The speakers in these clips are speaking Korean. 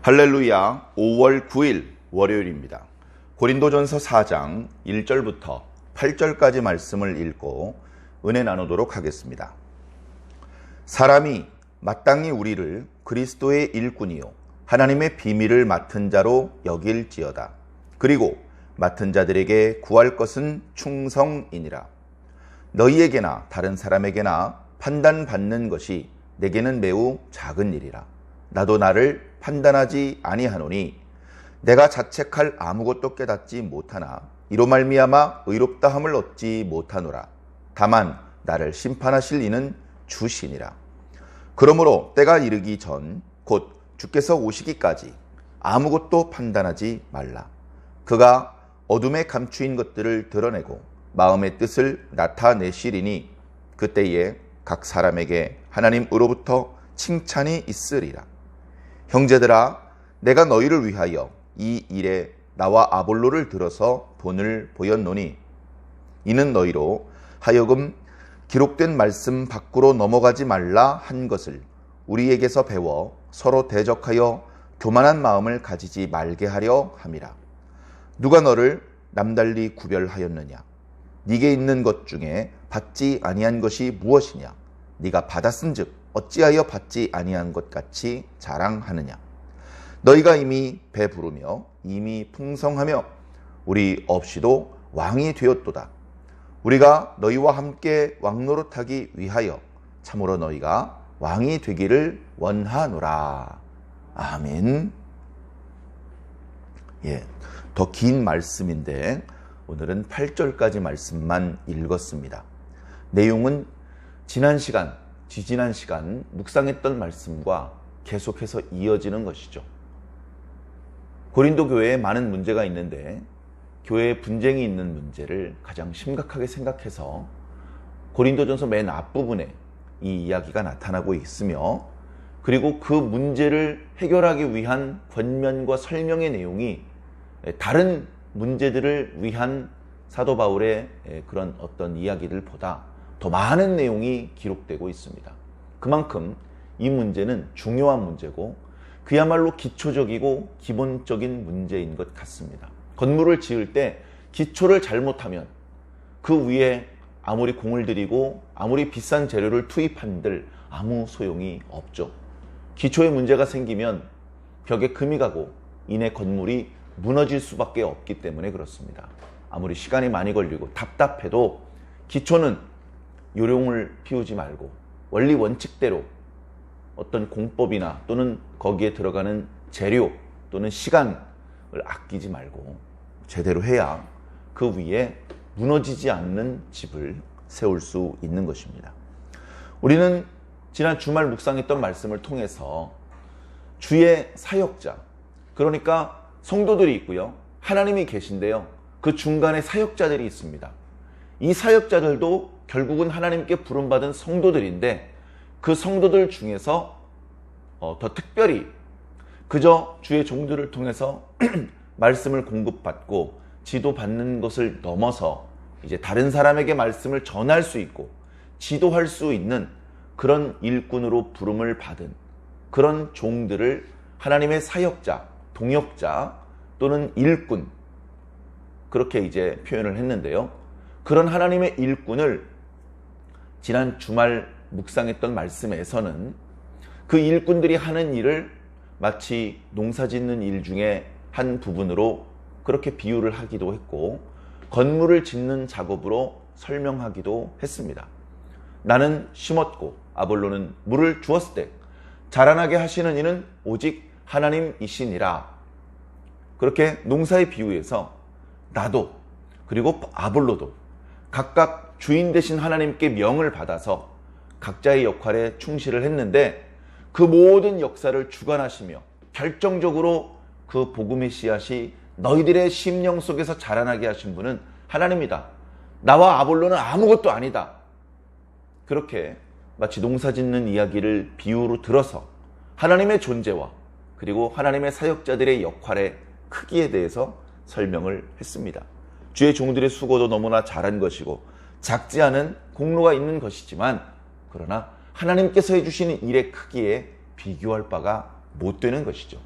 할렐루야. 5월 9일 월요일입니다. 고린도전서 4장 1절부터 8절까지 말씀을 읽고 은혜 나누도록 하겠습니다. 사람이 마땅히 우리를 그리스도의 일꾼이요 하나님의 비밀을 맡은 자로 여길지어다. 그리고 맡은 자들에게 구할 것은 충성이니라. 너희에게나 다른 사람에게나 판단받는 것이 내게는 매우 작은 일이라. 나도 나를 판단하지 아니하노니 내가 자책할 아무것도 깨닫지 못하나 이로 말미암아 의롭다함을 얻지 못하노라. 다만 나를 심판하실 이는 주시니라. 그러므로 때가 이르기 전 곧 주께서 오시기까지 아무것도 판단하지 말라. 그가 어둠에 감추인 것들을 드러내고 마음의 뜻을 나타내시리니 그때에 각 사람에게 하나님으로부터 칭찬이 있으리라. 형제들아, 내가 너희를 위하여 이 일에 나와 아볼로를 들어서 본을 보였노니 이는 너희로 하여금 기록된 말씀 밖으로 넘어가지 말라 한 것을 우리에게서 배워 서로 대적하여 교만한 마음을 가지지 말게 하려 함이라. 누가 너를 남달리 구별하였느냐? 네게 있는 것 중에 받지 아니한 것이 무엇이냐? 네가 받았은즉 어찌하여 받지 아니한 것 같이 자랑하느냐? 너희가 이미 배부르며 이미 풍성하며 우리 없이도 왕이 되었도다. 우리가 너희와 함께 왕노릇하기 위하여 참으로 너희가 왕이 되기를 원하노라. 아멘. 더 긴 말씀인데 오늘은 8절까지 말씀만 읽었습니다. 내용은 지지난 시간 묵상했던 말씀과 계속해서 이어지는 것이죠. 고린도 교회에 많은 문제가 있는데 교회에 분쟁이 있는 문제를 가장 심각하게 생각해서 고린도전서 맨 앞부분에 이 이야기가 나타나고 있으며, 그리고 그 문제를 해결하기 위한 권면과 설명의 내용이 다른 문제들을 위한 사도 바울의 그런 어떤 이야기들보다 더 많은 내용이 기록되고 있습니다. 그만큼 이 문제는 중요한 문제고 그야말로 기초적이고 기본적인 문제인 것 같습니다. 건물을 지을 때 기초를 잘못하면 그 위에 아무리 공을 들이고 아무리 비싼 재료를 투입한들 아무 소용이 없죠. 기초에 문제가 생기면 벽에 금이 가고 이내 건물이 무너질 수밖에 없기 때문에 그렇습니다. 아무리 시간이 많이 걸리고 답답해도 기초는 요령을 피우지 말고 원리 원칙대로 어떤 공법이나 또는 거기에 들어가는 재료 또는 시간을 아끼지 말고 제대로 해야 그 위에 무너지지 않는 집을 세울 수 있는 것입니다. 우리는 지난 주말 묵상했던 말씀을 통해서 주의 사역자, 그러니까 성도들이 있고요, 하나님이 계신데요, 그 중간에 사역자들이 있습니다. 이 사역자들도 결국은 하나님께 부름받은 성도들인데 그 성도들 중에서 더 특별히 그저 주의 종들을 통해서 말씀을 공급받고 지도받는 것을 넘어서 이제 다른 사람에게 말씀을 전할 수 있고 지도할 수 있는 그런 일꾼으로 부름을 받은 그런 종들을 하나님의 사역자, 동역자 또는 일꾼, 그렇게 이제 표현을 했는데요. 그런 하나님의 일꾼을 지난 주말 묵상했던 말씀에서는 그 일꾼들이 하는 일을 마치 농사 짓는 일 중에 한 부분으로 그렇게 비유를 하기도 했고 건물을 짓는 작업으로 설명하기도 했습니다. 나는 심었고 아볼로는 물을 주었을 때 자라나게 하시는 이는 오직 하나님이시니라. 그렇게 농사의 비유에서 나도 그리고 아볼로도 각각 주인 되신 하나님께 명을 받아서 각자의 역할에 충실을 했는데 그 모든 역사를 주관하시며 결정적으로 그 복음의 씨앗이 너희들의 심령 속에서 자라나게 하신 분은 하나님이다. 나와 아볼로는 아무것도 아니다. 그렇게 마치 농사 짓는 이야기를 비유로 들어서 하나님의 존재와 그리고 하나님의 사역자들의 역할의 크기에 대해서 설명을 했습니다. 주의 종들의 수고도 너무나 잘한 것이고 작지 않은 공로가 있는 것이지만 그러나 하나님께서 해주시는 일의 크기에 비교할 바가 못 되는 것이죠.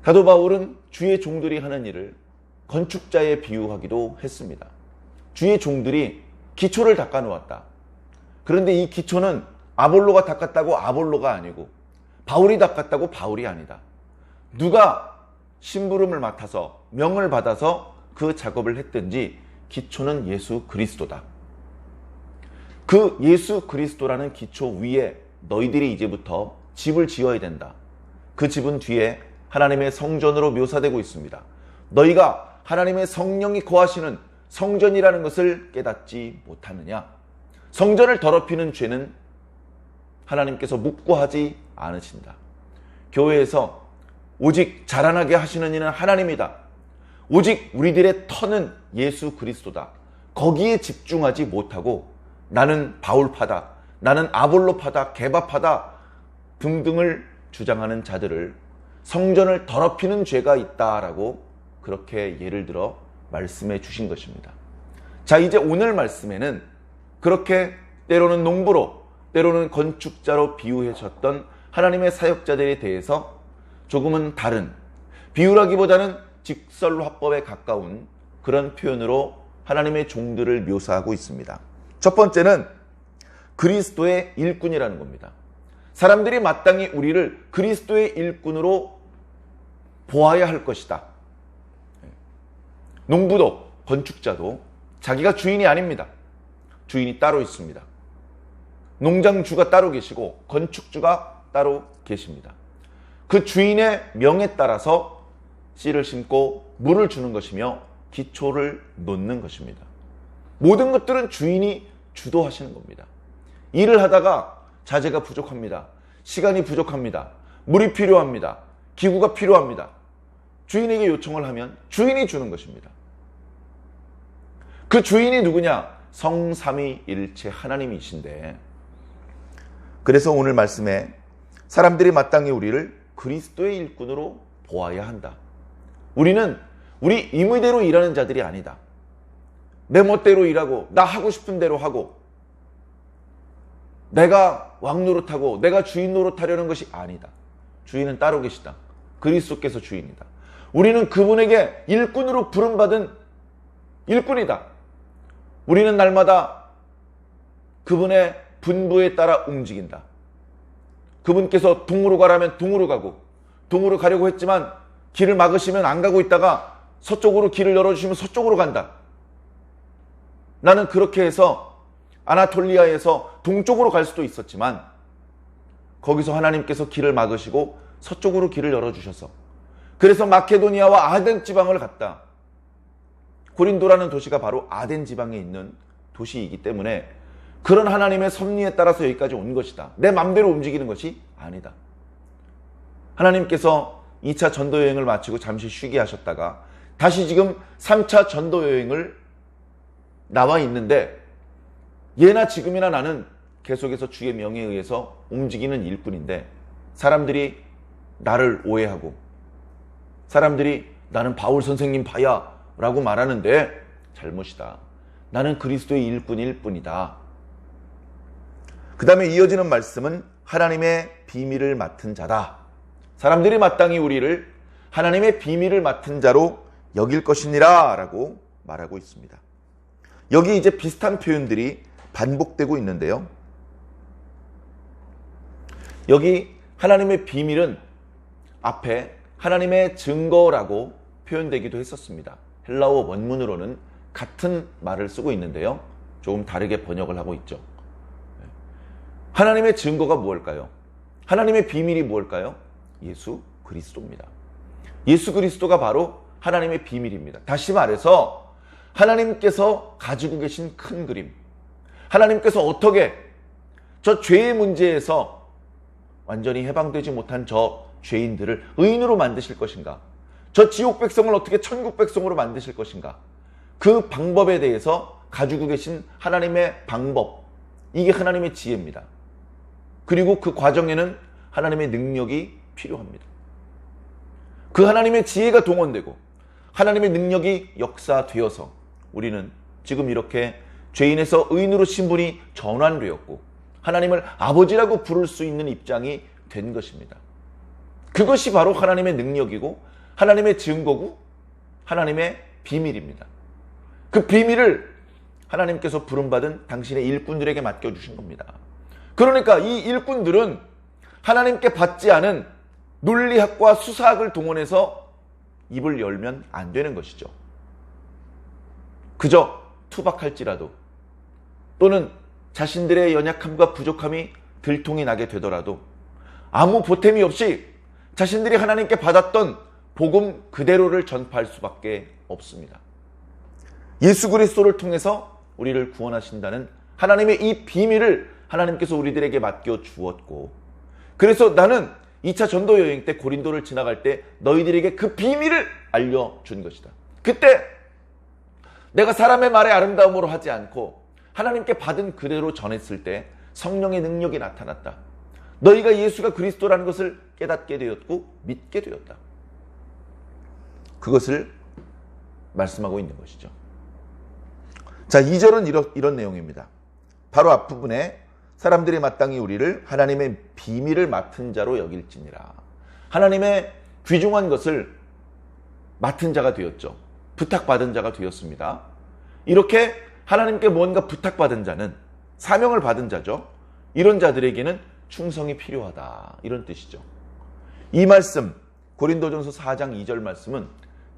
사도 바울은 주의 종들이 하는 일을 건축자에 비유하기도 했습니다. 주의 종들이 기초를 닦아 놓았다. 그런데 이 기초는 아볼로가 닦았다고 아볼로가 아니고 바울이 닦았다고 바울이 아니다. 누가 심부름을 맡아서 명을 받아서 그 작업을 했든지 기초는 예수 그리스도다. 그 예수 그리스도라는 기초 위에 너희들이 이제부터 집을 지어야 된다. 그 집은 뒤에 하나님의 성전으로 묘사되고 있습니다. 너희가 하나님의 성령이 거하시는 성전이라는 것을 깨닫지 못하느냐? 성전을 더럽히는 죄는 하나님께서 묵고하지 않으신다. 교회에서 오직 자라나게 하시는 이는 하나님이다. 오직 우리들의 터는 예수 그리스도다. 거기에 집중하지 못하고 나는 바울파다, 나는 아볼로파다, 게바파다 등등을 주장하는 자들을 성전을 더럽히는 죄가 있다라고 그렇게 예를 들어 말씀해 주신 것입니다. 자, 이제 오늘 말씀에는 그렇게 때로는 농부로 때로는 건축자로 비유해 줬던 하나님의 사역자들에 대해서 조금은 다른, 비유라기보다는 직설화법에 가까운 그런 표현으로 하나님의 종들을 묘사하고 있습니다. 첫 번째는 그리스도의 일꾼이라는 겁니다. 사람들이 마땅히 우리를 그리스도의 일꾼으로 보아야 할 것이다. 농부도 건축자도 자기가 주인이 아닙니다. 주인이 따로 있습니다. 농장주가 따로 계시고 건축주가 따로 계십니다. 그 주인의 명에 따라서 씨를 심고 물을 주는 것이며 기초를 놓는 것입니다. 모든 것들은 주인이 주도하시는 겁니다. 일을 하다가 자재가 부족합니다. 시간이 부족합니다. 물이 필요합니다. 기구가 필요합니다. 주인에게 요청을 하면 주인이 주는 것입니다. 그 주인이 누구냐? 성삼위일체 하나님이신데, 그래서 오늘 말씀에 사람들이 마땅히 우리를 그리스도의 일꾼으로 보아야 한다. 우리는 우리 임의대로 일하는 자들이 아니다. 내 멋대로 일하고 나 하고 싶은 대로 하고 내가 왕 노릇하고 내가 주인 노릇하려는 것이 아니다. 주인은 따로 계시다. 그리스도께서 주인이다. 우리는 그분에게 일꾼으로 부름받은 일꾼이다. 우리는 날마다 그분의 분부에 따라 움직인다. 그분께서 동으로 가라면 동으로 가고, 동으로 가려고 했지만 길을 막으시면 안 가고 있다가 서쪽으로 길을 열어주시면 서쪽으로 간다. 나는 그렇게 해서 아나톨리아에서 동쪽으로 갈 수도 있었지만 거기서 하나님께서 길을 막으시고 서쪽으로 길을 열어주셔서, 그래서 마케도니아와 아덴 지방을 갔다. 고린도라는 도시가 바로 아덴 지방에 있는 도시이기 때문에 그런 하나님의 섭리에 따라서 여기까지 온 것이다. 내 맘대로 움직이는 것이 아니다. 하나님께서 2차 전도 여행을 마치고 잠시 쉬게 하셨다가 다시 지금 3차 전도 여행을 나와 있는데, 예나 지금이나 나는 계속해서 주의 명에 의해서 움직이는 일꾼인데, 사람들이 나를 오해하고 사람들이 나는 바울 선생님 봐야 라고 말하는데 잘못이다. 나는 그리스도의 일꾼일 뿐이다. 그 다음에 이어지는 말씀은 하나님의 비밀을 맡은 자다. 사람들이 마땅히 우리를 하나님의 비밀을 맡은 자로 여길 것이니라 라고 말하고 있습니다. 여기 이제 비슷한 표현들이 반복되고 있는데요. 여기 하나님의 비밀은 앞에 하나님의 증거라고 표현되기도 했었습니다. 헬라어 원문으로는 같은 말을 쓰고 있는데요. 조금 다르게 번역을 하고 있죠. 하나님의 증거가 무엇일까요? 하나님의 비밀이 무엇일까요? 예수 그리스도입니다. 예수 그리스도가 바로 하나님의 비밀입니다. 다시 말해서 하나님께서 가지고 계신 큰 그림, 하나님께서 어떻게 저 죄의 문제에서 완전히 해방되지 못한 저 죄인들을 의인으로 만드실 것인가, 저 지옥 백성을 어떻게 천국 백성으로 만드실 것인가, 그 방법에 대해서 가지고 계신 하나님의 방법, 이게 하나님의 지혜입니다. 그리고 그 과정에는 하나님의 능력이 필요합니다. 그 하나님의 지혜가 동원되고 하나님의 능력이 역사되어서 우리는 지금 이렇게 죄인에서 의인으로 신분이 전환되었고 하나님을 아버지라고 부를 수 있는 입장이 된 것입니다. 그것이 바로 하나님의 능력이고 하나님의 증거고 하나님의 비밀입니다. 그 비밀을 하나님께서 부름받은 당신의 일꾼들에게 맡겨주신 겁니다. 그러니까 이 일꾼들은 하나님께 받지 않은 논리학과 수사학을 동원해서 입을 열면 안 되는 것이죠. 그저 투박할지라도 또는 자신들의 연약함과 부족함이 들통이 나게 되더라도 아무 보탬이 없이 자신들이 하나님께 받았던 복음 그대로를 전파할 수밖에 없습니다. 예수 그리스도를 통해서 우리를 구원하신다는 하나님의 이 비밀을 하나님께서 우리들에게 맡겨 주었고, 그래서 나는 2차 전도 여행 때 고린도를 지나갈 때 너희들에게 그 비밀을 알려준 것이다. 그때 내가 사람의 말의 아름다움으로 하지 않고 하나님께 받은 그대로 전했을 때 성령의 능력이 나타났다. 너희가 예수가 그리스도라는 것을 깨닫게 되었고 믿게 되었다. 그것을 말씀하고 있는 것이죠. 자, 2절은 이런 내용입니다. 바로 앞부분에 사람들이 마땅히 우리를 하나님의 비밀을 맡은 자로 여길지니라. 하나님의 귀중한 것을 맡은 자가 되었죠. 부탁받은 자가 되었습니다. 이렇게 하나님께 뭔가 부탁받은 자는, 사명을 받은 자죠. 이런 자들에게는 충성이 필요하다, 이런 뜻이죠. 이 말씀, 고린도전서 4장 2절 말씀은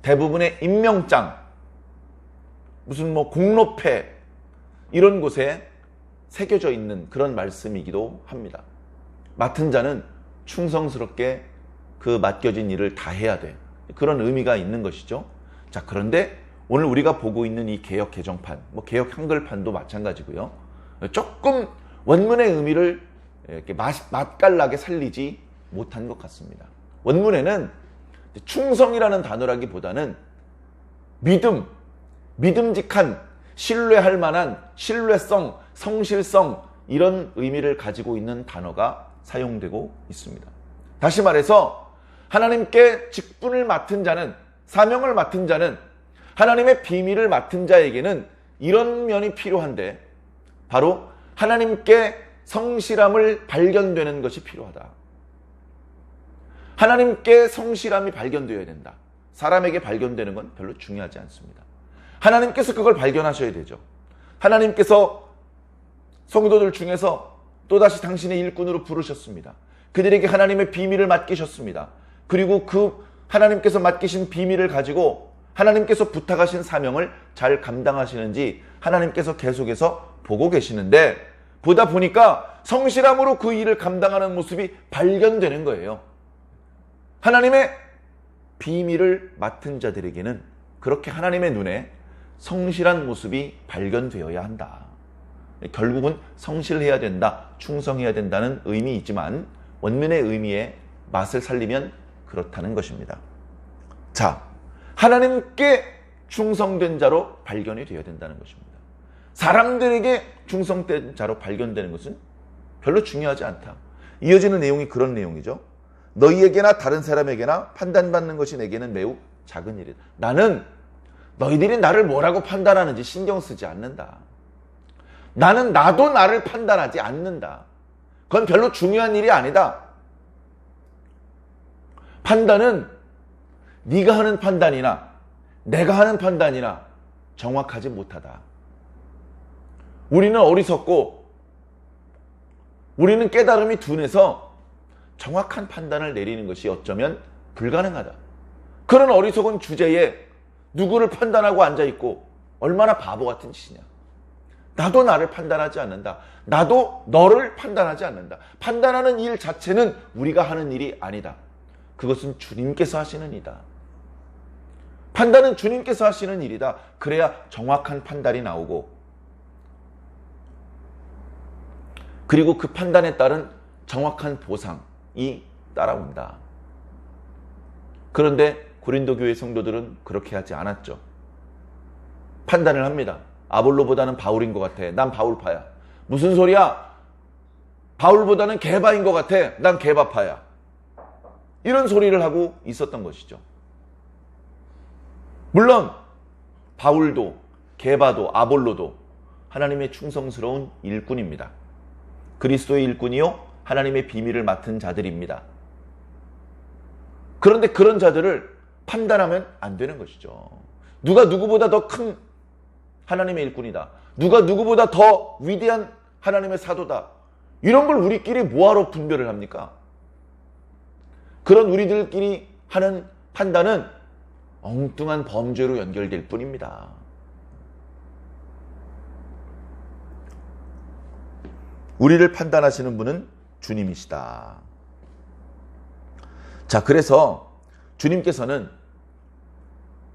대부분의 임명장, 무슨 공로패 이런 곳에 새겨져 있는 그런 말씀이기도 합니다. 맡은 자는 충성스럽게 그 맡겨진 일을 다 해야 돼, 그런 의미가 있는 것이죠. 자, 그런데 오늘 우리가 보고 있는 이 개역 개정판, 개역 한글판도 마찬가지고요. 조금 원문의 의미를 이렇게 맛깔나게 살리지 못한 것 같습니다. 원문에는 충성이라는 단어라기보다는 믿음, 믿음직한, 신뢰할 만한, 신뢰성, 성실성, 이런 의미를 가지고 있는 단어가 사용되고 있습니다. 다시 말해서 하나님께 직분을 맡은 자는, 사명을 맡은 자는, 하나님의 비밀을 맡은 자에게는 이런 면이 필요한데 바로 하나님께 성실함을 발견되는 것이 필요하다. 하나님께 성실함이 발견되어야 된다. 사람에게 발견되는 건 별로 중요하지 않습니다. 하나님께서 그걸 발견하셔야 되죠. 하나님께서 성도들 중에서 또다시 당신의 일꾼으로 부르셨습니다. 그들에게 하나님의 비밀을 맡기셨습니다. 그리고 그 하나님께서 맡기신 비밀을 가지고 하나님께서 부탁하신 사명을 잘 감당하시는지 하나님께서 계속해서 보고 계시는데, 보다 보니까 성실함으로 그 일을 감당하는 모습이 발견되는 거예요. 하나님의 비밀을 맡은 자들에게는 그렇게 하나님의 눈에 성실한 모습이 발견되어야 한다. 결국은 성실해야 된다, 충성해야 된다는 의미이지만 원문의 의미의 맛을 살리면 그렇다는 것입니다. 자, 하나님께 충성된 자로 발견이 되어야 된다는 것입니다. 사람들에게 충성된 자로 발견되는 것은 별로 중요하지 않다. 이어지는 내용이 그런 내용이죠. 너희에게나 다른 사람에게나 판단받는 것이 내게는 매우 작은 일이다. 나는 너희들이 나를 뭐라고 판단하는지 신경 쓰지 않는다. 나는 나도 나를 판단하지 않는다. 그건 별로 중요한 일이 아니다. 판단은 네가 하는 판단이나 내가 하는 판단이나 정확하지 못하다. 우리는 어리석고 우리는 깨달음이 둔해서 정확한 판단을 내리는 것이 어쩌면 불가능하다. 그런 어리석은 주제에 누구를 판단하고 앉아있고 얼마나 바보 같은 짓이냐. 나도 나를 판단하지 않는다. 나도 너를 판단하지 않는다. 판단하는 일 자체는 우리가 하는 일이 아니다. 그것은 주님께서 하시는 일이다. 판단은 주님께서 하시는 일이다. 그래야 정확한 판단이 나오고, 그리고 그 판단에 따른 정확한 보상이 따라온다. 그런데 고린도 교회 성도들은 그렇게 하지 않았죠. 판단을 합니다. 아볼로보다는 바울인 것 같아. 난 바울파야. 무슨 소리야? 바울보다는 게바인 것 같아. 난 게바파야. 이런 소리를 하고 있었던 것이죠. 물론 바울도 게바도 아볼로도 하나님의 충성스러운 일꾼입니다. 그리스도의 일꾼이요 하나님의 비밀을 맡은 자들입니다. 그런데 그런 자들을 판단하면 안 되는 것이죠. 누가 누구보다 더 큰 하나님의 일꾼이다. 누가 누구보다 더 위대한 하나님의 사도다. 이런 걸 우리끼리 뭐하러 분별을 합니까? 그런 우리들끼리 하는 판단은 엉뚱한 범죄로 연결될 뿐입니다. 우리를 판단하시는 분은 주님이시다. 자, 그래서 주님께서는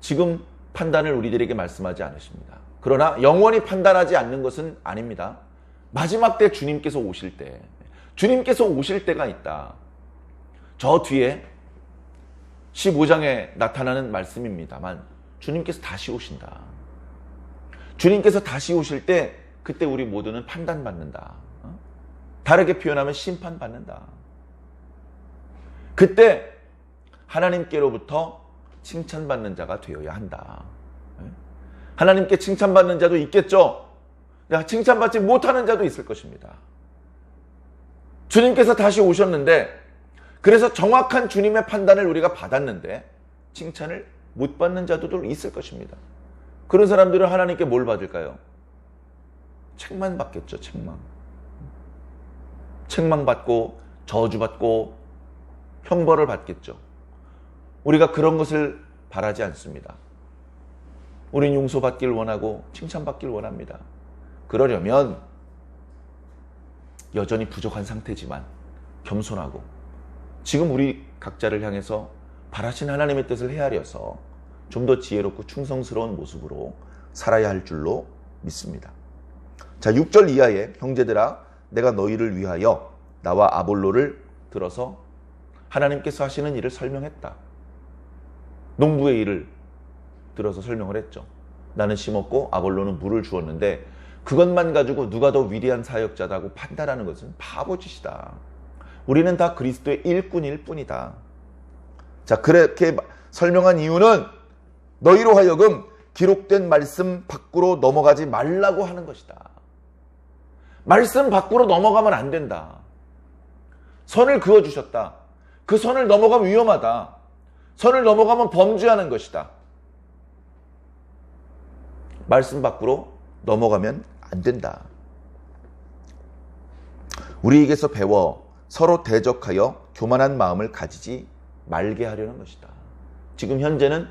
지금 판단을 우리들에게 말씀하지 않으십니다. 그러나 영원히 판단하지 않는 것은 아닙니다. 마지막 때 주님께서 오실 때, 주님께서 오실 때가 있다. 저 뒤에 15장에 나타나는 말씀입니다만 주님께서 다시 오신다. 주님께서 다시 오실 때 그때 우리 모두는 판단받는다. 다르게 표현하면 심판받는다. 그때 하나님께로부터 칭찬받는 자가 되어야 한다. 하나님께 칭찬받는 자도 있겠죠. 칭찬받지 못하는 자도 있을 것입니다. 주님께서 다시 오셨는데, 그래서 정확한 주님의 판단을 우리가 받았는데 칭찬을 못 받는 자도 있을 것입니다. 그런 사람들은 하나님께 뭘 받을까요? 책만 받겠죠. 책망 받고 저주받고 형벌을 받겠죠. 우리가 그런 것을 바라지 않습니다. 우린 용서받길 원하고 칭찬받길 원합니다. 그러려면 여전히 부족한 상태지만 겸손하고 지금 우리 각자를 향해서 바라신 하나님의 뜻을 헤아려서 좀 더 지혜롭고 충성스러운 모습으로 살아야 할 줄로 믿습니다. 자, 6절 이하에 형제들아 내가 너희를 위하여 나와 아볼로를 들어서 하나님께서 하시는 일을 설명했다. 농부의 일을 들어서 설명을 했죠. 나는 심었고 아볼로는 물을 주었는데 그것만 가지고 누가 더 위대한 사역자다고 판단하는 것은 바보짓이다. 우리는 다 그리스도의 일꾼일 뿐이다. 자, 그렇게 설명한 이유는 너희로 하여금 기록된 말씀 밖으로 넘어가지 말라고 하는 것이다. 말씀 밖으로 넘어가면 안 된다. 선을 그어주셨다. 그 선을 넘어가면 위험하다. 선을 넘어가면 범죄하는 것이다. 말씀 밖으로 넘어가면 안 된다. 우리에게서 배워 서로 대적하여 교만한 마음을 가지지 말게 하려는 것이다. 지금 현재는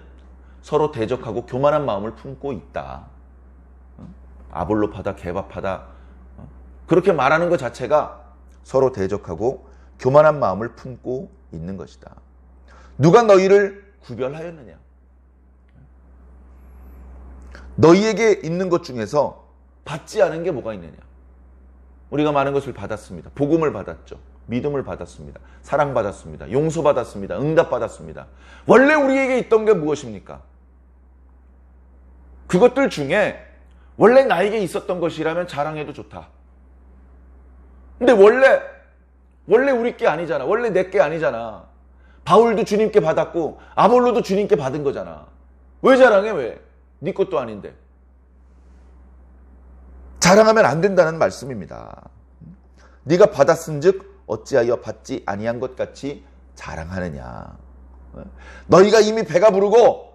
서로 대적하고 교만한 마음을 품고 있다. 아볼로파다, 개바파다. 그렇게 말하는 것 자체가 서로 대적하고 교만한 마음을 품고 있는 것이다. 누가 너희를 구별하였느냐? 너희에게 있는 것 중에서 받지 않은 게 뭐가 있느냐? 우리가 많은 것을 받았습니다. 복음을 받았죠. 믿음을 받았습니다. 사랑받았습니다. 용서받았습니다. 응답받았습니다. 원래 우리에게 있던 게 무엇입니까? 그것들 중에 원래 나에게 있었던 것이라면 자랑해도 좋다. 근데 원래 우리 게 아니잖아. 원래 내 게 아니잖아. 바울도 주님께 받았고 아볼로도 주님께 받은 거잖아. 왜 자랑해? 왜? 네 것도 아닌데. 자랑하면 안 된다는 말씀입니다. 네가 받았은즉 어찌하여 받지 아니한 것 같이 자랑하느냐. 너희가 이미 배가 부르고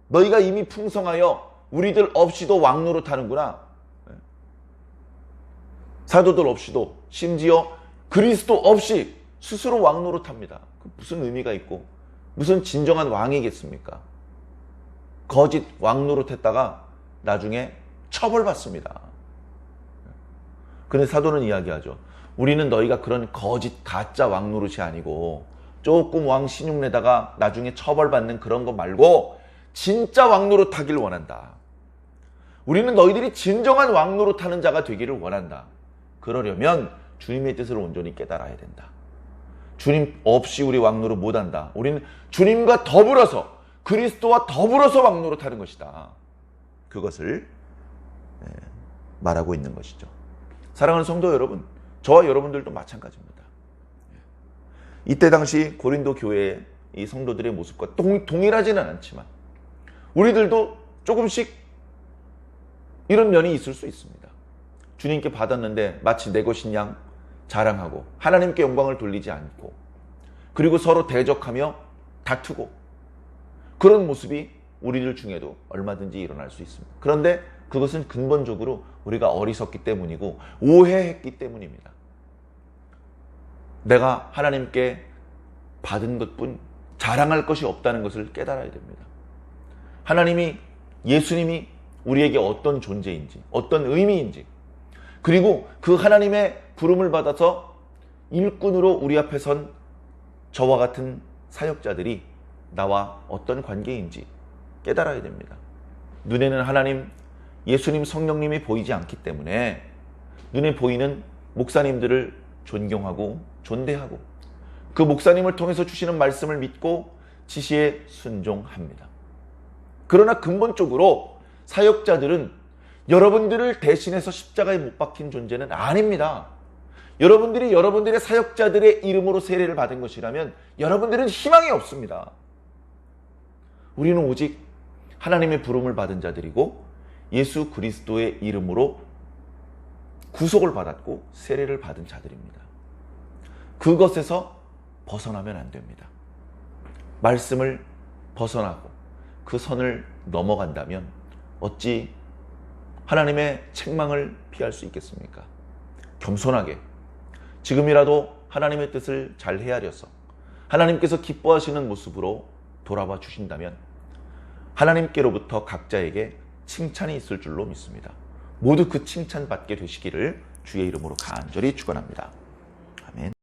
너희가 이미 풍성하여 우리들 없이도 왕노릇하는구나. 사도들 없이도 심지어 그리스도 없이 스스로 왕노릇합니다. 무슨 의미가 있고 무슨 진정한 왕이겠습니까? 거짓 왕노릇했다가 나중에 처벌받습니다. 근데 사도는 이야기하죠. 우리는 너희가 그런 거짓 가짜 왕노릇이 아니고 조금 왕 신용내다가 나중에 처벌받는 그런 거 말고 진짜 왕노릇하길 원한다. 우리는 너희들이 진정한 왕노릇하는 자가 되기를 원한다. 그러려면 주님의 뜻을 온전히 깨달아야 된다. 주님 없이 우리 왕노릇 못한다. 우리는 주님과 더불어서 그리스도와 더불어서 왕노릇하는 것이다. 그것을 말하고 있는 것이죠. 사랑하는 성도 여러분, 저와 여러분들도 마찬가지입니다. 이때 당시 고린도 교회의 이 성도들의 모습과 동일하지는 않지만 우리들도 조금씩 이런 면이 있을 수 있습니다. 주님께 받았는데 마치 내 것인 양 자랑하고 하나님께 영광을 돌리지 않고 그리고 서로 대적하며 다투고 그런 모습이 우리들 중에도 얼마든지 일어날 수 있습니다. 그런데 그것은 근본적으로 우리가 어리석기 때문이고 오해했기 때문입니다. 내가 하나님께 받은 것뿐 자랑할 것이 없다는 것을 깨달아야 됩니다. 하나님이, 예수님이 우리에게 어떤 존재인지, 어떤 의미인지, 그리고 그 하나님의 부름을 받아서 일꾼으로 우리 앞에 선 저와 같은 사역자들이 나와 어떤 관계인지 깨달아야 됩니다. 눈에는 하나님, 예수님, 성령님이 보이지 않기 때문에 눈에 보이는 목사님들을 존경하고 존대하고 그 목사님을 통해서 주시는 말씀을 믿고 지시에 순종합니다. 그러나 근본적으로 사역자들은 여러분들을 대신해서 십자가에 못 박힌 존재는 아닙니다. 여러분들이 여러분들의 사역자들의 이름으로 세례를 받은 것이라면 여러분들은 희망이 없습니다. 우리는 오직 하나님의 부름을 받은 자들이고 예수 그리스도의 이름으로 구속을 받았고 세례를 받은 자들입니다. 그것에서 벗어나면 안 됩니다. 말씀을 벗어나고 그 선을 넘어간다면 어찌 하나님의 책망을 피할 수 있겠습니까? 겸손하게 지금이라도 하나님의 뜻을 잘 헤아려서 하나님께서 기뻐하시는 모습으로 돌아봐 주신다면 하나님께로부터 각자에게 칭찬이 있을 줄로 믿습니다. 모두 그 칭찬받게 되시기를 주의 이름으로 간절히 축원합니다. 아멘.